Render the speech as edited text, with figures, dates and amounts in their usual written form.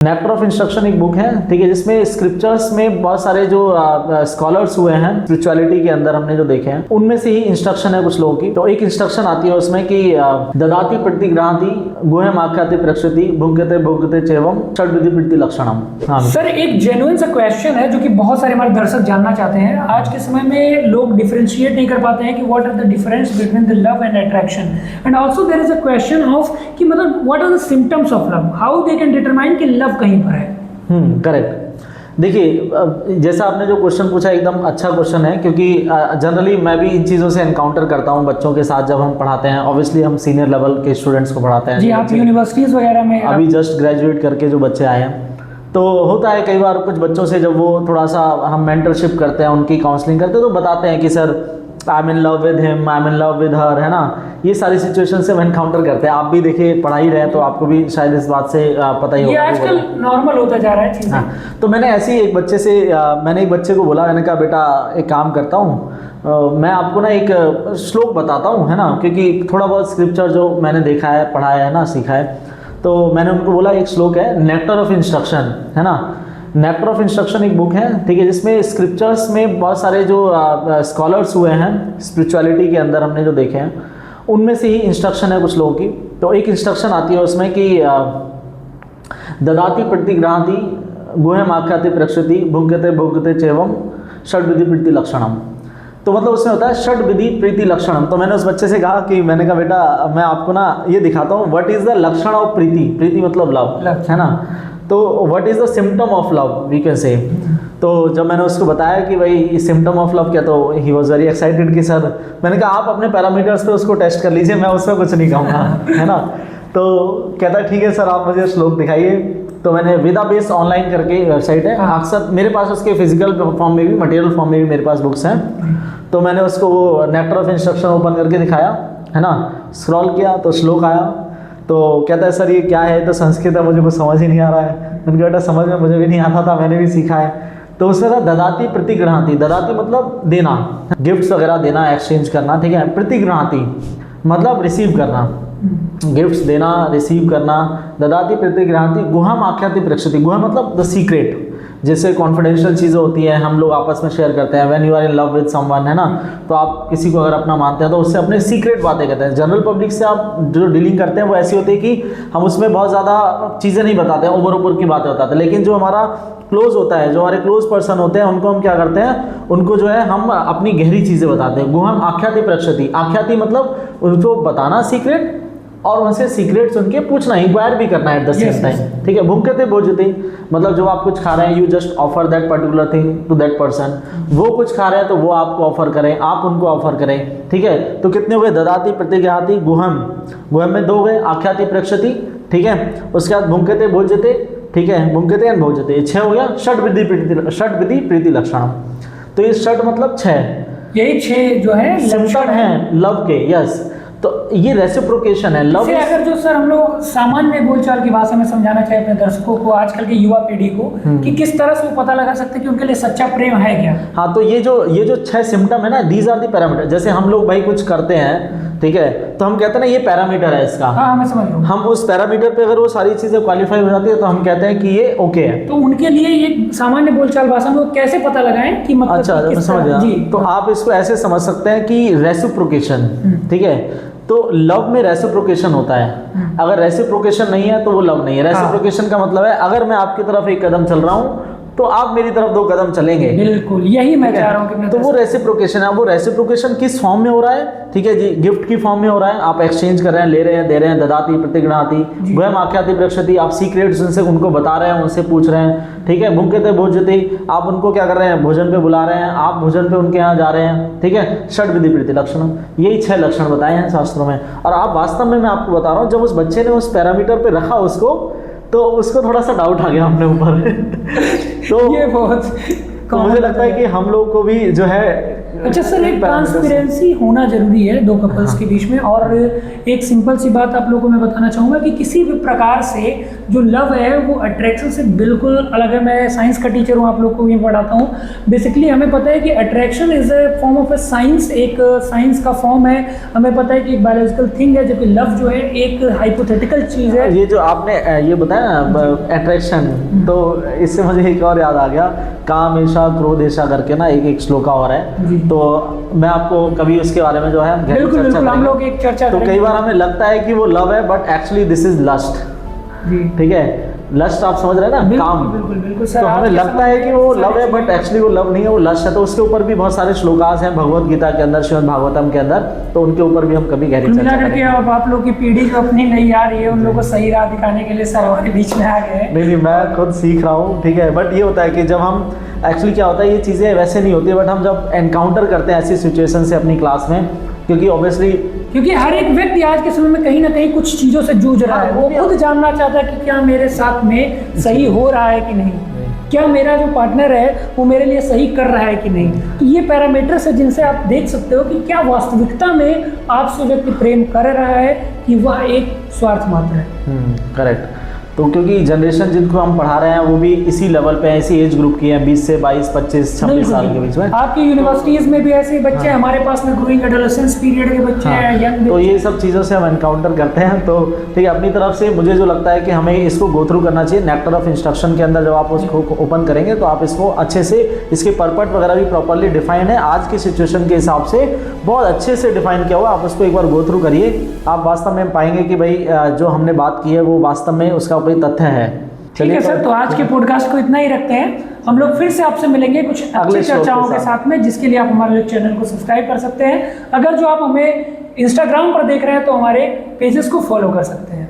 Nectar of instruction एक book है, ठीक है, जिसमें स्क्रिप्चर्स में बहुत सारे जो स्कॉलर्स हुए हैं स्पिरिचुअलिटी के अंदर हमने जो देखे हैं उनमें से ही इंस्ट्रक्शन है कुछ लोगों की। तो एक इंस्ट्रक्शन आती है उसमें कि ददाति प्रतिग्रहाति गुह्यम आख्याति प्रक्षति भुंक्यते भोग्यते चैवम षड्विधि प्रीति लक्षणम। हाँ सर, एक जेन्युइन सा क्वेश्चन है जो कि बहुत सारे हमारे दर्शक जानना चाहते हैं। आज के समय में लोग डिफरेंशिएट नहीं कर पाते हैं कि what are the difference between the love and attraction, and also there is a question of कि मतलब what are the symptoms of love, how they can determine कि लव कहीं पर है। करेक्ट। देखिए, जैसा आपने जो क्वेश्चन पूछा एकदम अच्छा क्वेश्चन है, क्योंकि जनरली मैं भी इन चीज़ों से एनकाउंटर करता हूँ बच्चों के साथ जब हम पढ़ाते हैं। ऑब्वियसली हम सीनियर लेवल के स्टूडेंट्स को पढ़ाते हैं। जी, आप यूनिवर्सिटीज़ वगैरह में अभी जस्ट ग्रेजुएट करके जो बच्चे आए हैं, तो होता है कई बार कुछ बच्चों से जब वो थोड़ा सा हम मेंटरशिप करते हैं, उनकी काउंसलिंग करते हैं, तो बताते हैं कि sir I am in love with him, I am in love with her, है ना। ये सारी सिचुएशन से हम एनकाउंटर करते हैं। आप भी देखिए पढ़ा ही रहे हैं, तो आपको भी शायद इस बात से पता ही होगा। ये आजकल नॉर्मल होता जा रहा है चीज़ें। हाँ, तो मैंने ऐसे ही एक बच्चे से मैंने एक बच्चे को बोला, मैंने कहा बेटा एक काम करता हूँ, मैं आपको ना एक श्लोक बताता हूँ, है ना, क्योंकि थोड़ा बहुत स्क्रिप्चर जो मैंने देखा है, पढ़ाया है ना, सीखा है, तो मैंने उनको बोला एक श्लोक है नेक्टर ऑफ इंस्ट्रक्शन, है ना। नेक्टर ऑफ इंस्ट्रक्शन एक बुक है, ठीक है, जिसमें स्क्रिप्चर्स में बहुत सारे जो स्कॉलर्स हुए हैं स्पिरिचुअलिटी के अंदर हमने जो देखे हैं उनमें से ही इंस्ट्रक्शन है कुछ लोगों की। तो एक इंस्ट्रक्शन आती है उसमें कि ददाति प्रतिग्रहाति गुह्यम आख्याति प्रक्षति भुंक्यते भोग्यते चैवम षड्विधि प्रीति लक्षणम। तो मतलब उसमें होता है षड्विधि प्रीति लक्षणम। तो मैंने उस बच्चे से कहा कि मैंने कहा बेटा मैं आपको ना ये दिखाता हूँ व्हाट इज द लक्षण ऑफ प्रीति। प्रीति मतलब लव, है ना। तो what is the symptom of love we can say. तो जब मैंने उसको बताया कि भाई सिम्टम ऑफ लव क्या, तो ही वॉज वेरी एक्साइटेड कि सर, मैंने कहा आप अपने पैरामीटर्स पे उसको टेस्ट कर लीजिए, मैं उसमें कुछ नहीं कहूँगा, है ना। तो कहता ठीक है सर, आप मुझे श्लोक दिखाइए। तो मैंने वेदा बेस ऑनलाइन करके वेबसाइट है, अक्सर मेरे पास उसके फिजिकल फॉर्म में भी, मटेरियल फॉर्म में भी मेरे पास बुक्स हैं। तो मैंने उसको वो नेक्टर ऑफ इंस्ट्रक्शन ओपन करके दिखाया, है ना, स्क्रॉल किया तो श्लोक आया। तो कहता है सर ये क्या है, तो संस्कृत है, मुझे कुछ समझ ही नहीं आ रहा है। मैंने कहा बेटा समझ में मुझे भी नहीं आता था, मैंने भी सीखा है। तो उसमें था ददाति प्रतिग्रहाति। ददाति मतलब देना, गिफ्ट्स वगैरह देना, एक्सचेंज करना, ठीक है। प्रतिग्रहाति मतलब रिसीव करना, गिफ्ट्स देना, रिसीव करना। ददाति प्रतिग्रहाति गुह्यम आख्याति प्रक्षति। गुह्यम मतलब द सीक्रेट, जैसे कॉन्फिडेंशियल चीज़ें होती हैं, हम लोग आपस में शेयर करते हैं। When you are in love with someone, है ना, तो आप किसी को अगर अपना मानते हैं तो उससे अपने सीक्रेट बातें करते हैं। जनरल पब्लिक से आप जो डीलिंग करते हैं वो ऐसी होती है कि हम उसमें बहुत ज़्यादा चीज़ें नहीं बताते हैं, ऊपर की बातें बताते हैं। लेकिन जो हमारा क्लोज होता है, जो हमारे क्लोज पर्सन होते हैं, उनको हम क्या करते हैं, उनको जो है हम अपनी गहरी चीज़ें बताते हैं। गुह्यम आख्याति प्रक्षति। आख्याति मतलब उनको बताना सीक्रेट, और उनसे सीक्रेट सुन के पूछना, इंक्वायर भी करना एट द सेम टाइम, ठीक है। भुंक्यते भोज्यते मतलब जब आप कुछ खा रहे हैं, you just offer that particular thing to that person. वो कुछ खा रहे हैं तो वो आपको ऑफर करें, आप उनको ऑफर करें, ठीक है। तो कितने हो गए, ददाति प्रतिग्रहाति गुह्यम, गुह्यम में 2 हो गए, आख्याति प्रक्षति, ठीक है। उसके बाद भुंक्यते भोज्यते, ठीक है, भुंक्यते एंड भोज्यते 6 हो गया। षड्विधि प्रीति लक्षणम। तो ये षड मतलब 6, यही 6 जो है सिम्टम है लव के। यस, तो ये रेसिप्रोकेशन है लव। अगर जो सर हम लोग सामान्य बोलचाल की भाषा में समझाना चाहे अपने दर्शकों को, आजकल के युवा पीढ़ी को, कि किस तरह से वो पता लगा सकते हैं कि उनके लिए सच्चा प्रेम है क्या। हाँ, तो ये जो 6 सिम्टम है ना, दीज आर दी पैरामीटर। जैसे हम लोग भाई कुछ करते हैं, ठीक है, तो हम कहते हैं ना ये पैरामीटर है इसका। हाँ, मैं समझ रहा हूँ। हम उस पैरामीटर पे अगर वो सारी चीजें क्वालिफाई हो जाती है तो हम कहते हैं कि ये ओके है। तो उनके लिए ये सामान्य बोलचाल भाषा में वो कैसे पता लगाएं कि मतलब अच्छा, मैं समझ गया। तो आप इसको ऐसे समझ सकते हैं कि रेसिप्रोकेशन, ठीक है। तो लव में रेसिप्रोकेशन होता है। अगर रेसिप्रोकेशन नहीं है तो वो लव नहीं है। रेसिप्रोकेशन का मतलब है अगर मैं आपकी तरफ एक कदम चल रहा हूँ तो आप मेरी तरफ 2 कदम चलेंगे। बिल्कुल, यही मैं चाह रहा हूँ कि तो वो रेसिप्रोकेशन है। वो रेसिप्रोकेशन किस फॉर्म में हो रहा है, ठीक है जी, गिफ्ट की फॉर्म में हो रहा है। आप एक्सचेंज कर रहे हैं, ले रहे हैं, दे रहे हैं। ददाति प्रतिग्रहाति गुह्यम आख्याति प्रक्षति, आप सीक्रेट्स उनसे उनको बता रहे हैं, उनसे पूछ रहे हैं, ठीक है। भुंक्यते भोज्यते, आप उनको क्या कर रहे हैं, भोजन पे बुला रहे हैं, आप भोजन पे उनके यहाँ जा रहे हैं, ठीक है। षड्विधि प्रीति लक्षणम, यही 6 लक्षण बताए हैं शास्त्रों में। और आप वास्तव में, मैं आपको बता रहा हूँ, जब उस बच्चे ने उस पैरामीटर पे रखा उसको, तो उसको थोड़ा सा डाउट आ गया अपने ऊपर। तो ये बहुत तो मुझे लगता है कि हम लोग को भी जो है अच्छा सर, एक parameters हैं। ट्रांसपेरेंसी होना जरूरी है दो कपल्स के बीच में। और एक सिंपल सी बात आप लोगों को मैं बताना चाहूँगा कि किसी भी प्रकार से जो लव है वो अट्रैक्शन से बिल्कुल अलग है। मैं साइंस का टीचर हूँ, आप लोग को भी पढ़ाता हूँ। बेसिकली हमें पता है कि attraction is a form of A science, एक साइंस का फॉर्म है। हमें पता है कि एक बायोलॉजिकल थिंग है, जबकि लव जो है एक हाइपोथेटिकल चीज़ है। ये जो आपने ये बताया ना अट्रैक्शन, तो इससे मुझे एक और याद आ गया, काम ऐसा क्रोध ऐसा करके ना एक श्लोका और है, जी। तो मैं आपको कभी उसके बारे में जो है गहरी बिल्कुल चर्चा बिल्कुल, हम करेंगे। लोग एक चर्चा तो करेंगे। कई बार हमें लगता है कि वो लव है, but actually this is lust. जी ठीक है, लस्ट आप समझ रहे हैं ना, बिल्कुल काम। बिल्कुल बिल्कुल सर, तो आज हमें के लगता समय है कि में वो सारी लव है, चीज़ें- बट एक्चुअली वो लव नहीं है, वो लस्ट है। तो उसके ऊपर भी बहुत सारे श्लोकास हैं भगवत गीता के अंदर, श्रीमद् भागवतम के अंदर, तो उनके ऊपर भी हम कभी गहरी कुल चर्चा मिला करके करेंगे। अब आप लोग की पीढ़ी जो अपनी नई आ रही है उन लोगों को सही राह दिखाने के लिए सर हमारे बीच में आ गए हैं। नहीं, मैं खुद सीख रहा हूँ, ठीक है। बट ये होता है कि जब हम एक्चुअली क्या होता है, ये चीज़ें वैसे नहीं होती, बट हम जब एनकाउंटर करते हैं ऐसी सिचुएशन से अपनी क्लास में, क्योंकि ऑब्वियसली क्योंकि हर एक व्यक्ति आज के समय में कहीं ना कहीं कुछ चीज़ों से जूझ रहा है। वो खुद जानना चाहता है कि क्या मेरे साथ में सही हो रहा है कि नहीं, क्या मेरा जो पार्टनर है वो मेरे लिए सही कर रहा है कि नहीं। तो ये पैरामीटर्स है जिनसे आप देख सकते हो कि क्या वास्तविकता में आपसे व्यक्ति प्रेम कर रहा है कि वह एक स्वार्थ मात्र है। करेक्ट। तो क्योंकि जनरेशन जिनको हम पढ़ा रहे हैं वो भी इसी लेवल पे हैं, इसी एज ग्रुप की हैं, 20 से 22, 25, 26 साल के बीच में। आपकी यूनिवर्सिटीज में भी ऐसे बच्चे हैं, हमारे पास में ग्रोइंग एडोलेसेंस पीरियड के बच्चे हैं, यंग। तो ये सब चीज़ों से हम एनकाउंटर करते हैं। तो ठीक है, अपनी तरफ से मुझे जो लगता है कि हमें इसको गो थ्रू करना चाहिए। नेक्टर ऑफ इंस्ट्रक्शन के अंदर जब आप उसको ओपन करेंगे तो आप इसको अच्छे से, इसके पर्पट वगैरह भी प्रॉपर्ली डिफाइन है, आज की सिचुएशन के हिसाब से बहुत अच्छे से डिफाइन किया हुआ। आप उसको एक बार गो थ्रू करिए, आप वास्तव में पाएंगे कि भाई जो हमने बात की है वो वास्तव में उसका कोई तथ्य है। ठीक है सर, तो आज के पॉडकास्ट को इतना ही रखते हैं। हम लोग फिर से आपसे मिलेंगे कुछ अच्छी अगले शो के चर्चाओं के साथ में, जिसके लिए आप हमारे चैनल को सब्सक्राइब कर सकते हैं। अगर जो आप हमें इंस्टाग्राम पर देख रहे हैं तो हमारे पेजेस को फॉलो कर सकते हैं।